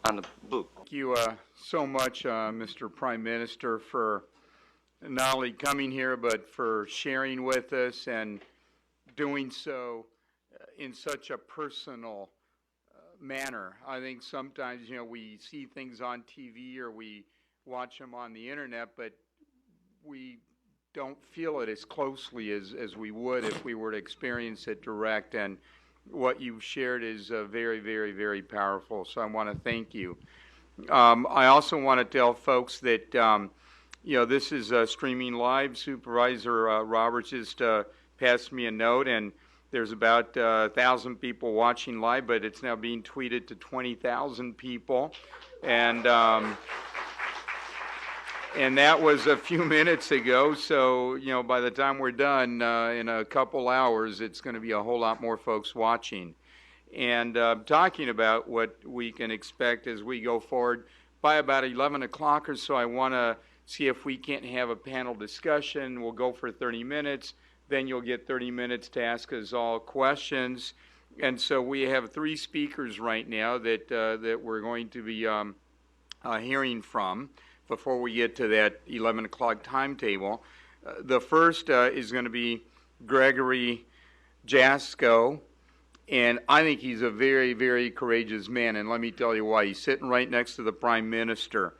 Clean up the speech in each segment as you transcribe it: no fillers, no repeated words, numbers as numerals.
on the book. Thank you so much, Mr. Prime Minister, for not only coming here, but for sharing with us and doing so in such a personal manner. I think sometimes, we see things on TV or we watch them on the internet, but we don't feel it as closely as we would if we were to experience it direct. And what you've shared is very, very, very powerful. So I want to thank you. I also want to tell folks that, this is streaming live. Supervisor Roberts just passed me a note, and there's about 1,000 people watching live, but it's now being tweeted to 20,000 people. And that was a few minutes ago, so, by the time we're done in a couple hours, it's going to be a whole lot more folks watching. And talking about what we can expect as we go forward, by about 11 o'clock or so, I want to see if we can't have a panel discussion. We'll go for 30 minutes. Then you'll get 30 minutes to ask us all questions. And so we have 3 speakers right now that we're going to be hearing from before we get to that 11 o'clock timetable. The first is going to be Gregory Jaczko, and I think he's a very, very courageous man, and let me tell you why. He's sitting right next to the Prime Minister.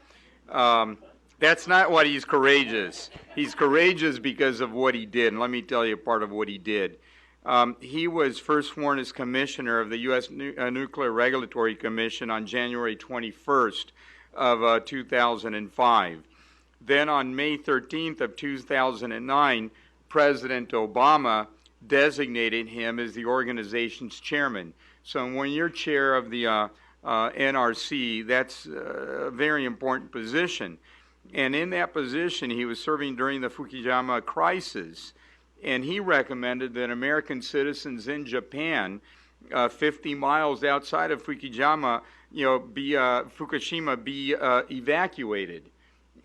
That's not why he's courageous. He's courageous because of what he did, and let me tell you part of what he did. He was first sworn as commissioner of the U.S. Nuclear Regulatory Commission on January 21st of 2005. Then on May 13th of 2009, President Obama designated him as the organization's chairman. So when you're chair of the NRC, that's a very important position. And in that position, he was serving during the Fukushima crisis, and he recommended that American citizens in Japan, 50 miles outside of Fukushima, be evacuated.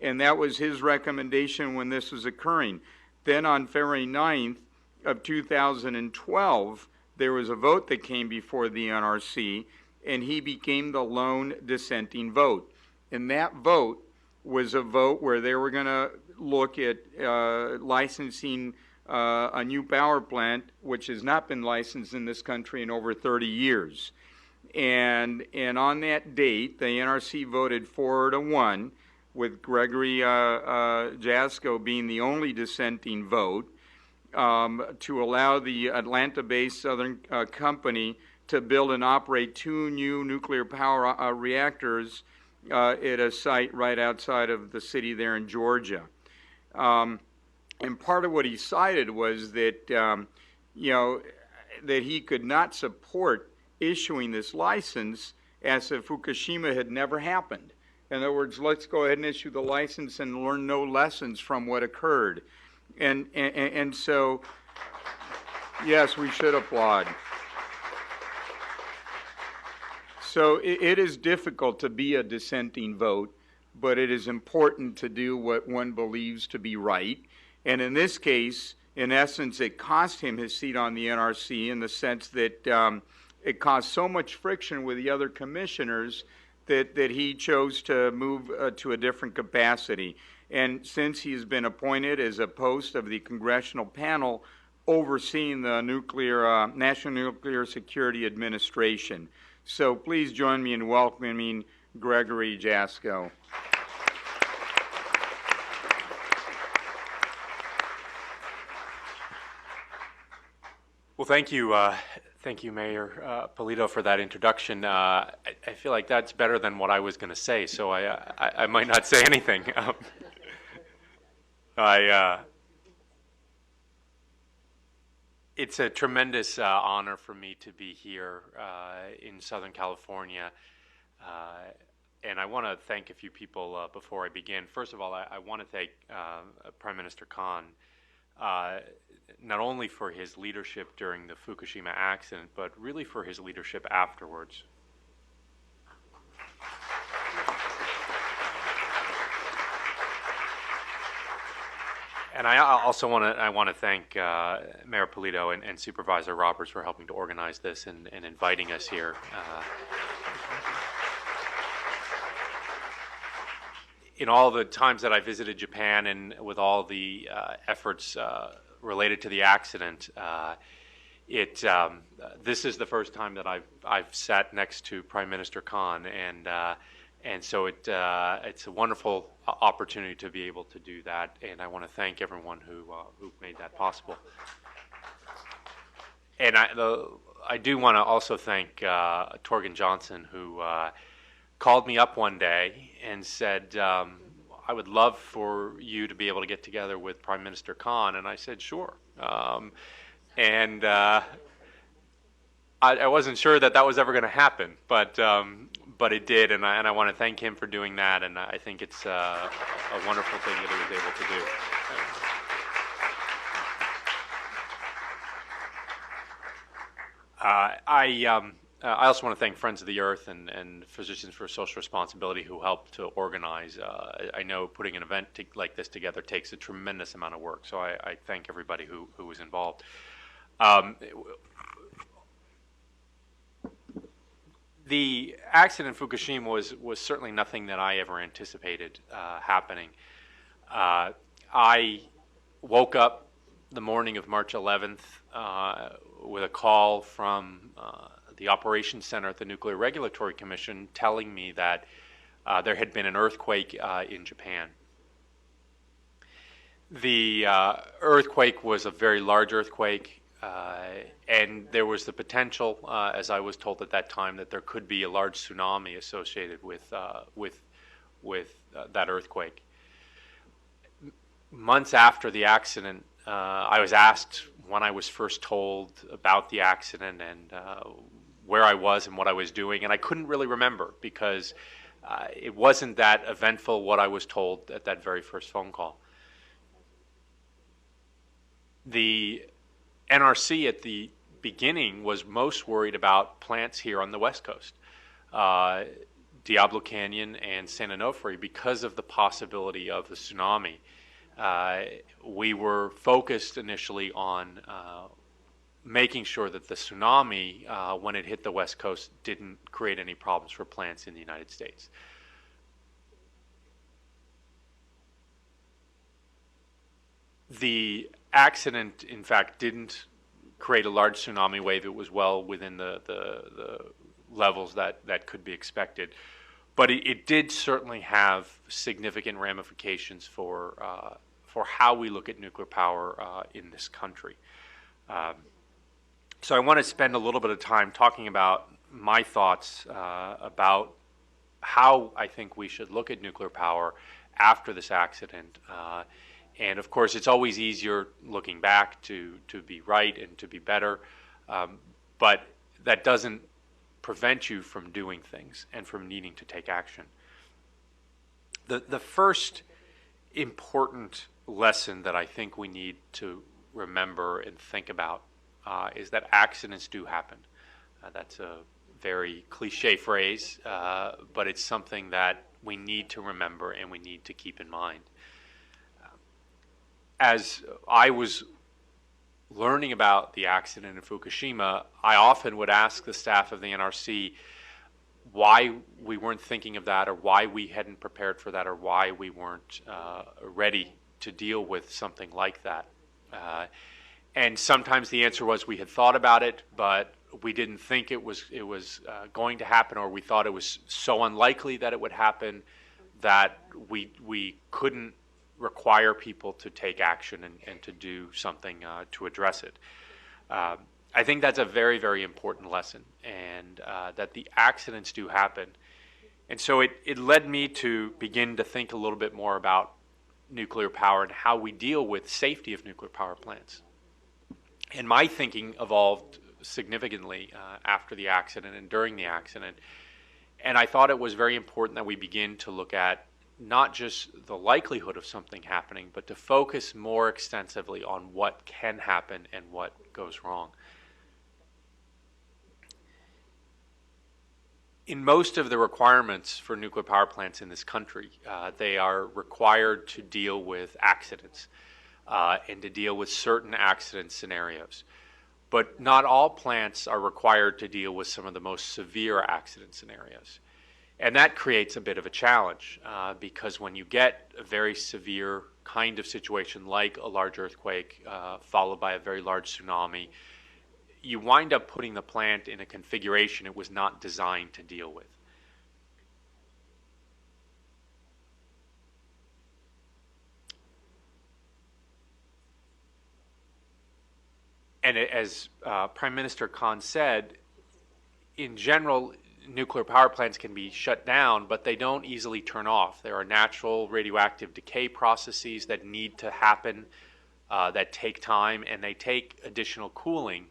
And that was his recommendation when this was occurring. Then on February 9th of 2012, there was a vote that came before the NRC, and he became the lone dissenting vote. And that vote was a vote where they were going to look at licensing a new power plant, which has not been licensed in this country in over 30 years. And on that date, the NRC voted 4-1, with Gregory Jaczko being the only dissenting vote, to allow the Atlanta-based Southern company to build and operate 2 new nuclear power reactors at a site right outside of the city there in Georgia. And part of what he cited was that, that he could not support issuing this license as if Fukushima had never happened. In other words, let's go ahead and issue the license and learn no lessons from what occurred. And so, yes, we should applaud. So it is difficult to be a dissenting vote, but it is important to do what one believes to be right. And in this case, in essence, it cost him his seat on the NRC in the sense that it caused so much friction with the other commissioners that he chose to move to a different capacity. And since he's been appointed as a post of the congressional panel overseeing the National Nuclear Security Administration. So please join me in welcoming Gregory Jaczko. Well, thank you, Mayor Polito, for that introduction. I feel like that's better than what I was going to say, so I might not say anything. It's a tremendous honor for me to be here in Southern California, and I want to thank a few people before I begin. First of all, I want to thank Prime Minister Khan, not only for his leadership during the Fukushima accident, but really for his leadership afterwards. And I also want to thank Mayor Polito and Supervisor Roberts for helping to organize this and inviting us here. In all the times that I visited Japan and with all the efforts related to the accident, this is the first time that I've sat next to Prime Minister Khan, and so it's a wonderful opportunity to be able to do that, and I want to thank everyone who made that possible. And I do want to also thank Torgen Johnson, who called me up one day and said, I would love for you to be able to get together with Prime Minister Khan, and I said, sure. And I wasn't sure that was ever going to happen, but it did, and I want to thank him for doing that, and I think it's a wonderful thing that he was able to do. I also want to thank Friends of the Earth and Physicians for Social Responsibility who helped to organize. I know putting an event like this together takes a tremendous amount of work, so I thank everybody who was involved. The accident in Fukushima was certainly nothing that I ever anticipated happening. I woke up the morning of March 11th with a call from the Operations Center at the Nuclear Regulatory Commission telling me that there had been an earthquake in Japan. The earthquake was a very large earthquake. And there was the potential, as I was told at that time, that there could be a large tsunami associated with that earthquake. Months after the accident, I was asked when I was first told about the accident and where I was and what I was doing, and I couldn't really remember because it wasn't that eventful what I was told at that very first phone call. The NRC at the beginning was most worried about plants here on the West Coast, Diablo Canyon and San Onofre, because of the possibility of the tsunami. We were focused initially on making sure that the tsunami, when it hit the West Coast, didn't create any problems for plants in the United States. The accident, in fact, didn't create a large tsunami wave. It was well within the levels that could be expected. But it did certainly have significant ramifications for how we look at nuclear power in this country. So I want to spend a little bit of time talking about my thoughts about how I think we should look at nuclear power after this accident. And of course, it's always easier looking back to be right and to be better, but that doesn't prevent you from doing things and from needing to take action. The first important lesson that I think we need to remember and think about is that accidents do happen. That's a very cliche phrase, but it's something that we need to remember and we need to keep in mind. As I was learning about the accident in Fukushima, I often would ask the staff of the NRC why we weren't thinking of that, or why we hadn't prepared for that, or why we weren't ready to deal with something like that. And sometimes the answer was we had thought about it, but we didn't think it was going to happen, or we thought it was so unlikely that it would happen that we couldn't require people to take action and to do something to address it. I think that's a very, very important lesson, and that the accidents do happen. And so it led me to begin to think a little bit more about nuclear power and how we deal with safety of nuclear power plants. And my thinking evolved significantly after the accident and during the accident. And I thought it was very important that we begin to look at not just the likelihood of something happening, but to focus more extensively on what can happen and what goes wrong. In most of the requirements for nuclear power plants in this country, they are required to deal with accidents. and to deal with certain accident scenarios. But not all plants are required to deal with some of the most severe accident scenarios. And that creates a bit of a challenge because when you get a very severe kind of situation like a large earthquake followed by a very large tsunami, you wind up putting the plant in a configuration it was not designed to deal with. And as Prime Minister Khan said, in general, nuclear power plants can be shut down, but they don't easily turn off. There are natural radioactive decay processes that need to happen that take time, and they take additional cooling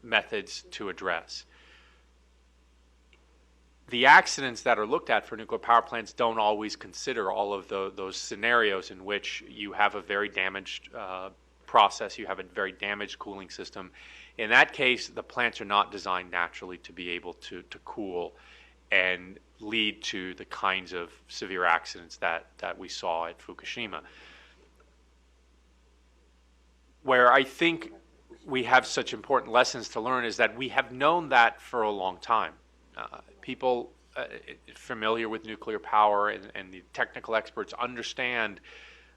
methods to address. The accidents that are looked at for nuclear power plants don't always consider all of those scenarios in which you have a very damaged process, you have a very damaged cooling system. In that case, the plants are not designed naturally to be able to cool and lead to the kinds of severe accidents that we saw at Fukushima. Where I think we have such important lessons to learn is that we have known that for a long time. People familiar with nuclear power and the technical experts understand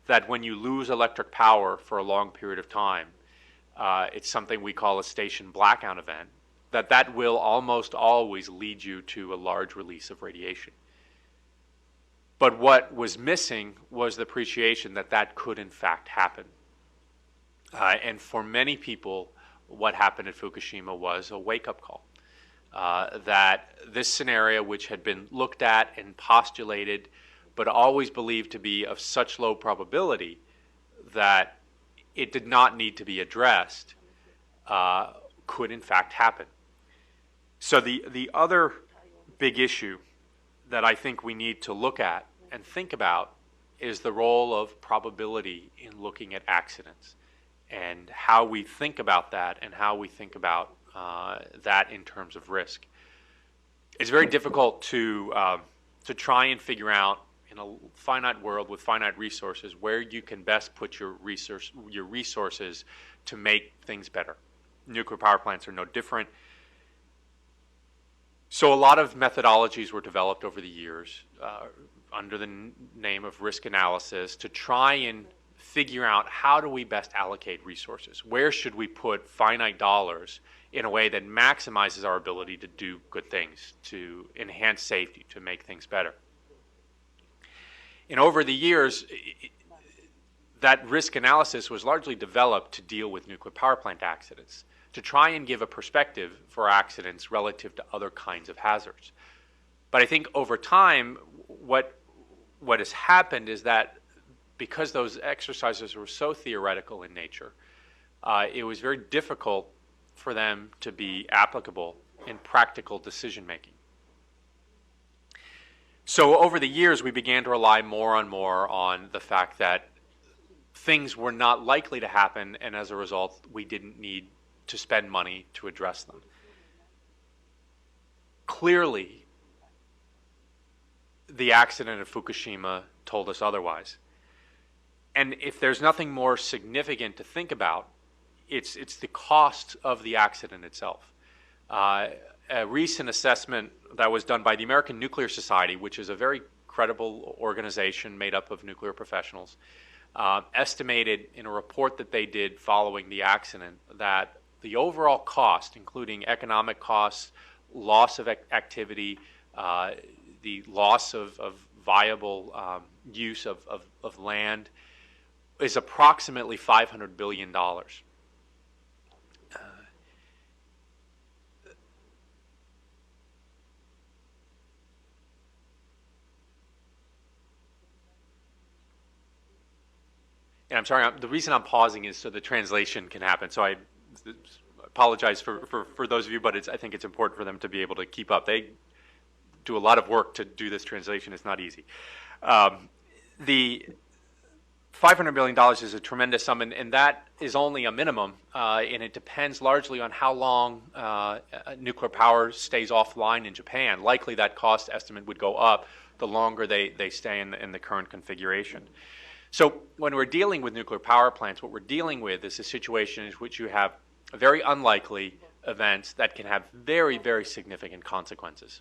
that when you lose electric power for a long period of time, it's something we call a station blackout event, that will almost always lead you to a large release of radiation. But what was missing was the appreciation that that could in fact happen. And for many people, what happened at Fukushima was a wake-up call. That this scenario, which had been looked at and postulated, but always believed to be of such low probability that it did not need to be addressed, could in fact happen. So the other big issue that I think we need to look at and think about is the role of probability in looking at accidents and how we think about that and how we think about that in terms of risk. It's very difficult to try and figure out in a finite world with finite resources where you can best put your resources to make things better. Nuclear power plants are no different. So a lot of methodologies were developed over the years under the name of risk analysis to try and figure out how do we best allocate resources. Where should we put finite dollars in a way that maximizes our ability to do good things, to enhance safety, to make things better. And over the years, that risk analysis was largely developed to deal with nuclear power plant accidents, to try and give a perspective for accidents relative to other kinds of hazards. But I think over time, what has happened is that because those exercises were so theoretical in nature, it was very difficult for them to be applicable in practical decision making. So over the years, we began to rely more and more on the fact that things were not likely to happen, and as a result, we didn't need to spend money to address them. Clearly, the accident at Fukushima told us otherwise. And if there's nothing more significant to think about, it's the cost of the accident itself. A recent assessment that was done by the American Nuclear Society, which is a very credible organization made up of nuclear professionals, estimated in a report that they did following the accident that the overall cost, including economic costs, loss of activity, the loss of viable use of land, is approximately $500 billion. And I'm sorry, the reason I'm pausing is so the translation can happen. So I apologize for those of you, but I think it's important for them to be able to keep up. They do a lot of work to do this translation. It's not easy. The $500 billion is a tremendous sum, and that is only a minimum, and it depends largely on how long nuclear power stays offline in Japan. Likely that cost estimate would go up the longer they stay in the current configuration. So when we're dealing with nuclear power plants, what we're dealing with is a situation in which you have very unlikely events that can have very, very significant consequences.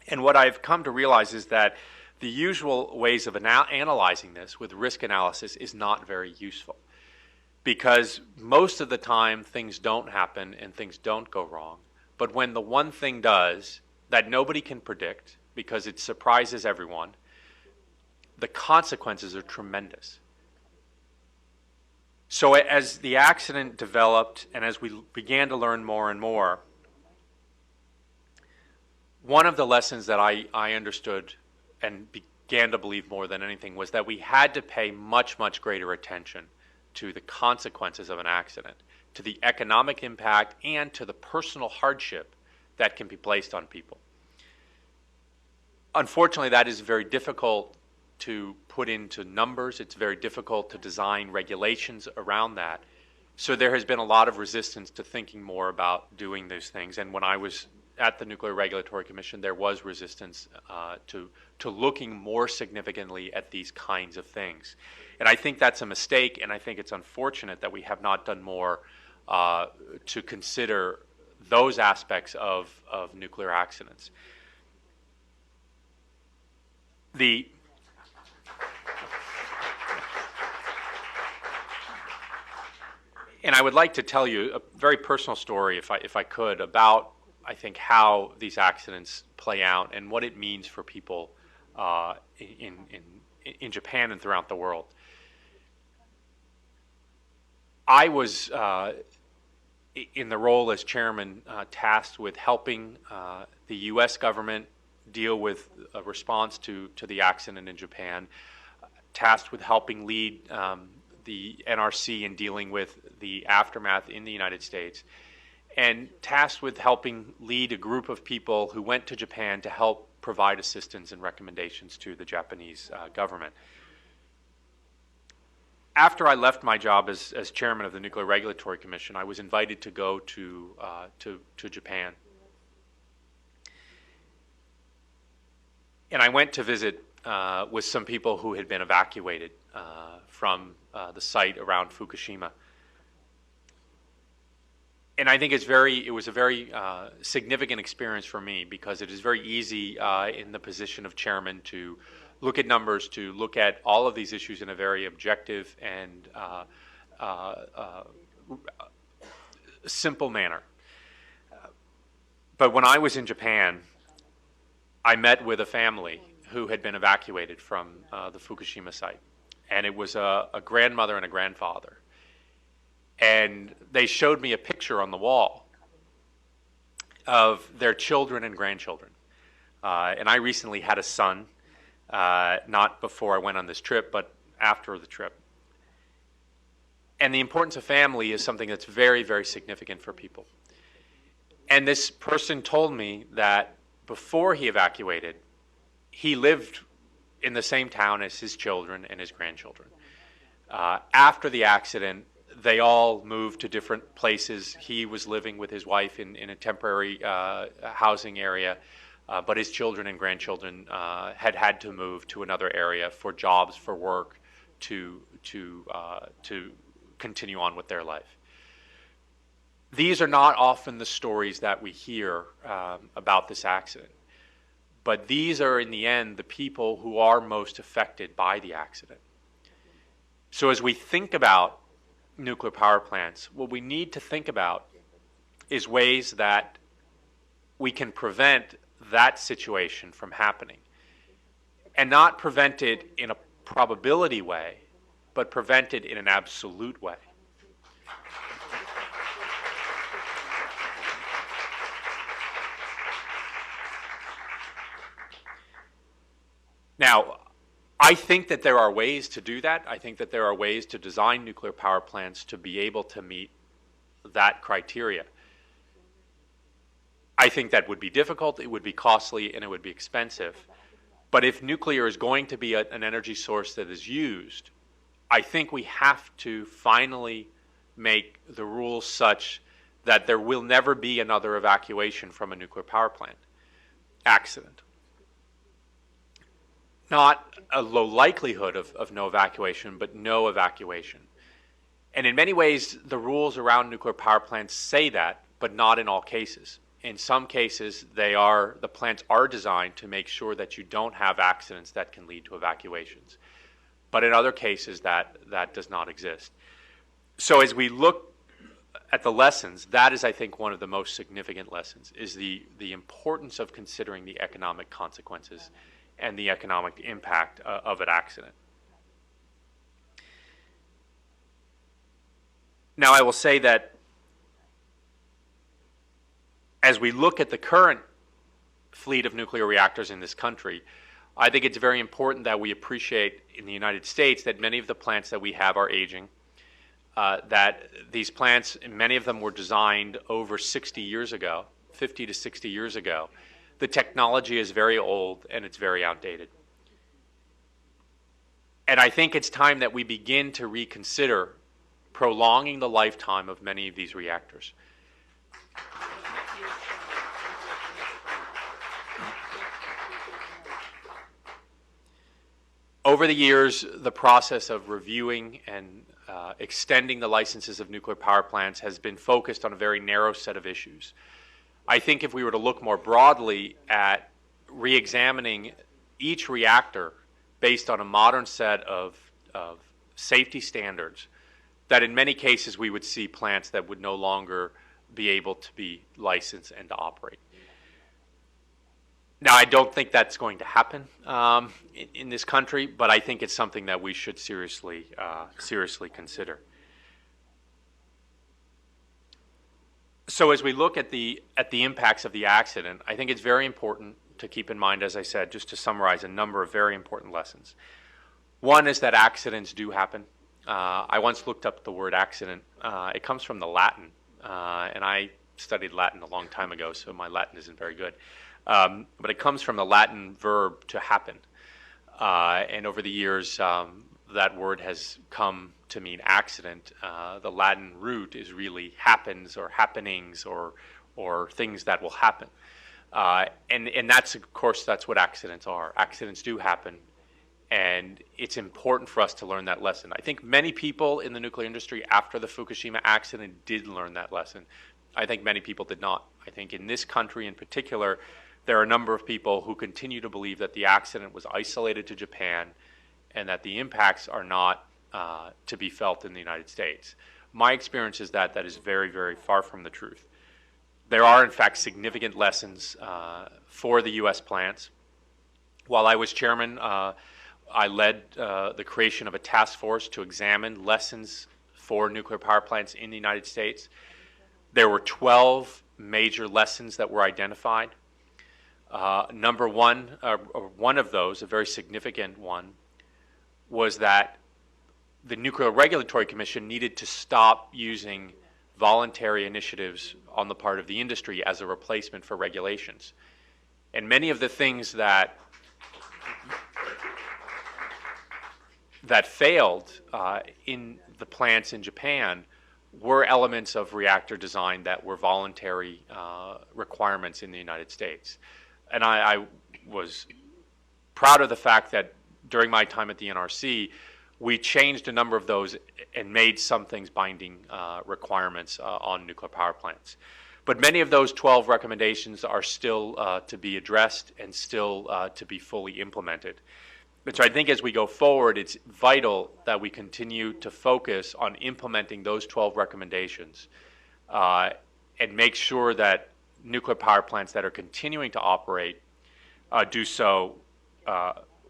And what I've come to realize is that the usual ways of analyzing this with risk analysis is not very useful, because most of the time things don't happen and things don't go wrong. But when the one thing does that nobody can predict because it surprises everyone, the consequences are tremendous. So as the accident developed and as we began to learn more and more, one of the lessons that I understood and began to believe more than anything was that we had to pay much, much greater attention to the consequences of an accident, to the economic impact, and to the personal hardship that can be placed on people. Unfortunately, that is very difficult to put into numbers. It's very difficult to design regulations around that. So there has been a lot of resistance to thinking more about doing those things. And when I was at the Nuclear Regulatory Commission, there was resistance to looking more significantly at these kinds of things. And I think that's a mistake, and I think it's unfortunate that we have not done more to consider those aspects of nuclear accidents. And I would like to tell you a very personal story, if I could, about, I think, how these accidents play out and what it means for people in Japan and throughout the world. I was, in the role as chairman, tasked with helping the U.S. government deal with a response to the accident in Japan, tasked with helping lead the NRC in dealing with the aftermath in the United States, and tasked with helping lead a group of people who went to Japan to help provide assistance and recommendations to the Japanese government. After I left my job as chairman of the Nuclear Regulatory Commission, I was invited to go to Japan. And I went to visit with some people who had been evacuated from the site around Fukushima. And I think it was a very significant experience for me, because it is very easy in the position of chairman to look at numbers, to look at all of these issues in a very objective and simple manner. But when I was in Japan, I met with a family who had been evacuated from the Fukushima site. And it was a grandmother and a grandfather. And they showed me a picture on the wall of their children and grandchildren. And I recently had a son, not before I went on this trip, but after the trip. And the importance of family is something that's very, very significant for people. And this person told me that before he evacuated, he lived in the same town as his children and his grandchildren. After the accident, they all moved to different places. He was living with his wife in a temporary housing area, but his children and grandchildren had to move to another area for jobs, for work, to continue on with their life. These are not often the stories that we hear about this accident. But these are, in the end, the people who are most affected by the accident. So as we think about nuclear power plants, what we need to think about is ways that we can prevent that situation from happening. And not prevent it in a probability way, but prevent it in an absolute way. Now, I think that there are ways to do that. I think that there are ways to design nuclear power plants to be able to meet that criteria. I think that would be difficult, it would be costly, and it would be expensive. But if nuclear is going to be an energy source that is used, I think we have to finally make the rules such that there will never be another evacuation from a nuclear power plant accident. not a low likelihood of no evacuation, but no evacuation. And in many ways, the rules around nuclear power plants say that, but not in all cases. In some cases, the plants are designed to make sure that you don't have accidents that can lead to evacuations. But in other cases, that does not exist. So as we look at the lessons, that is, I think, one of the most significant lessons, is the importance of considering the economic consequences and the economic impact of an accident. Now, I will say that as we look at the current fleet of nuclear reactors in this country, I think it's very important that we appreciate in the United States that many of the plants that we have are aging, that these plants, many of them were designed over 60 years ago, 50 to 60 years ago. The technology is very old and it's very outdated. And I think it's time that we begin to reconsider prolonging the lifetime of many of these reactors. Over the years, the process of reviewing and extending the licenses of nuclear power plants has been focused on a very narrow set of issues. I think if we were to look more broadly at re-examining each reactor based on a modern set of safety standards, that in many cases we would see plants that would no longer be able to be licensed and to operate. Now, I don't think that's going to happen in this country, but I think it's something that we should seriously consider. So as we look at the impacts of the accident, I think it's very important to keep in mind, as I said, just to summarize a number of very important lessons. One is that accidents do happen. I once looked up the word accident. It comes from the Latin, and I studied Latin a long time ago, so my Latin isn't very good. But it comes from the Latin verb to happen. And over the years, that word has come to mean accident. The Latin root is really happens or happenings or things that will happen. And that's, of course, that's what accidents are. Accidents do happen. And it's important for us to learn that lesson. I think many people in the nuclear industry after the Fukushima accident did learn that lesson. I think many people did not. I think in this country in particular, there are a number of people who continue to believe that the accident was isolated to Japan and that the impacts are not to be felt in the United States. My experience is that that is very, very far from the truth. There are, in fact, significant lessons for the U.S. plants. While I was chairman, I led the creation of a task force to examine lessons for nuclear power plants in the United States. There were 12 major lessons that were identified. Number one, one of those, a very significant one, was that the Nuclear Regulatory Commission needed to stop using voluntary initiatives on the part of the industry as a replacement for regulations. And many of the things that failed in the plants in Japan were elements of reactor design that were voluntary requirements in the United States. And I was proud of the fact that during my time at the NRC, we changed a number of those and made some things binding requirements on nuclear power plants. But many of those 12 recommendations are still to be addressed and still to be fully implemented. And so I think as we go forward, it's vital that we continue to focus on implementing those 12 recommendations and make sure that nuclear power plants that are continuing to operate do so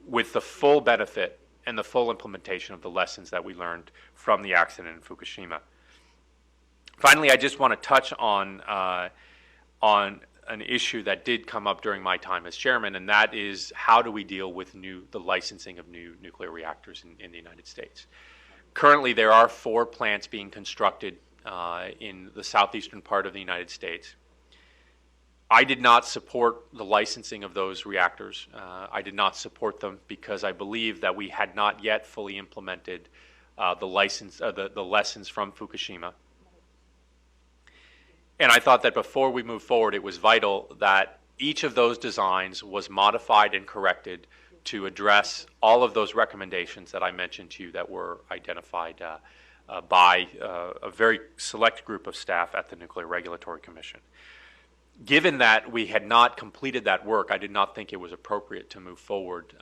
with the full benefit and the full implementation of the lessons that we learned from the accident in Fukushima. Finally, I just want to touch on an issue that did come up during my time as chairman, and that is how do we deal with the licensing of new nuclear reactors in the United States. Currently, there are 4 plants being constructed in the southeastern part of the United States. I did not support the licensing of those reactors. I did not support them because I believe that we had not yet fully implemented the lessons from Fukushima. And I thought that before we move forward, it was vital that each of those designs was modified and corrected to address all of those recommendations that I mentioned to you that were identified by a very select group of staff at the Nuclear Regulatory Commission. Given that we had not completed that work, I did not think it was appropriate to move forward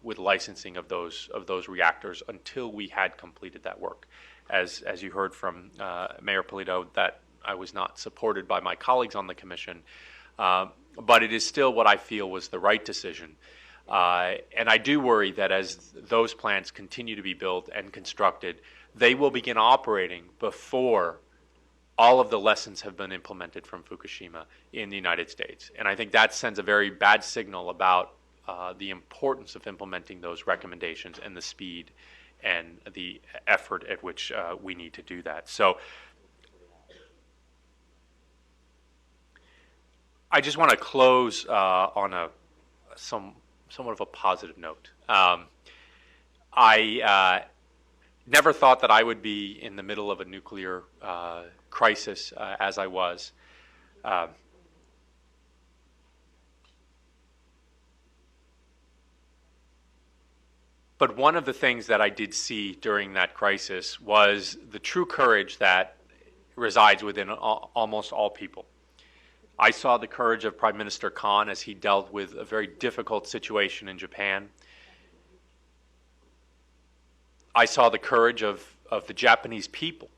with licensing of those reactors until we had completed that work. As you heard from Mayor Polito, that I was not supported by my colleagues on the commission, but it is still what I feel was the right decision. And I do worry that as those plants continue to be built and constructed, they will begin operating before all of the lessons have been implemented from Fukushima in the United States. And I think that sends a very bad signal about the importance of implementing those recommendations and the speed and the effort at which we need to do that. So I just want to close on somewhat of a positive note. I never thought that I would be in the middle of a nuclear crisis as I was. But one of the things that I did see during that crisis was the true courage that resides within almost all people. I saw the courage of Prime Minister Khan as he dealt with a very difficult situation in Japan. I saw the courage of the Japanese people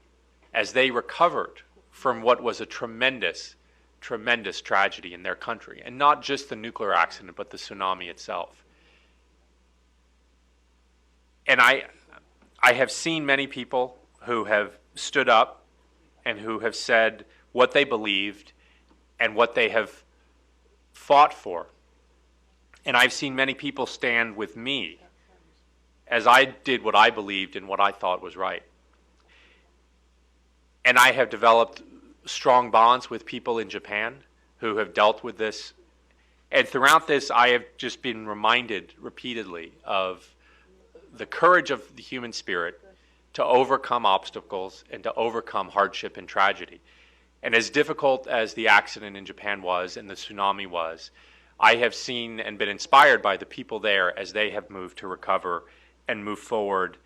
as they recovered from what was a tremendous, tremendous tragedy in their country, and not just the nuclear accident, but the tsunami itself. And I have seen many people who have stood up and who have said what they believed and what they have fought for. And I've seen many people stand with me as I did what I believed and what I thought was right. And I have developed strong bonds with people in Japan who have dealt with this. And throughout this, I have just been reminded repeatedly of the courage of the human spirit to overcome obstacles and to overcome hardship and tragedy. And as difficult as the accident in Japan was and the tsunami was, I have seen and been inspired by the people there as they have moved to recover and move forward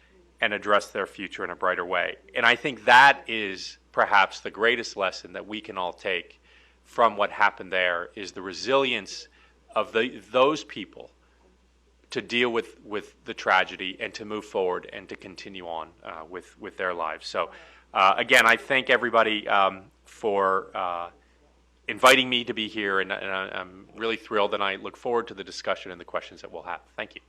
and address their future in a brighter way. And I think that is perhaps the greatest lesson that we can all take from what happened there, is the resilience of those people to deal with the tragedy and to move forward and to continue on with their lives. So again, I thank everybody for inviting me to be here, and I'm really thrilled, and I look forward to the discussion and the questions that we'll have. Thank you.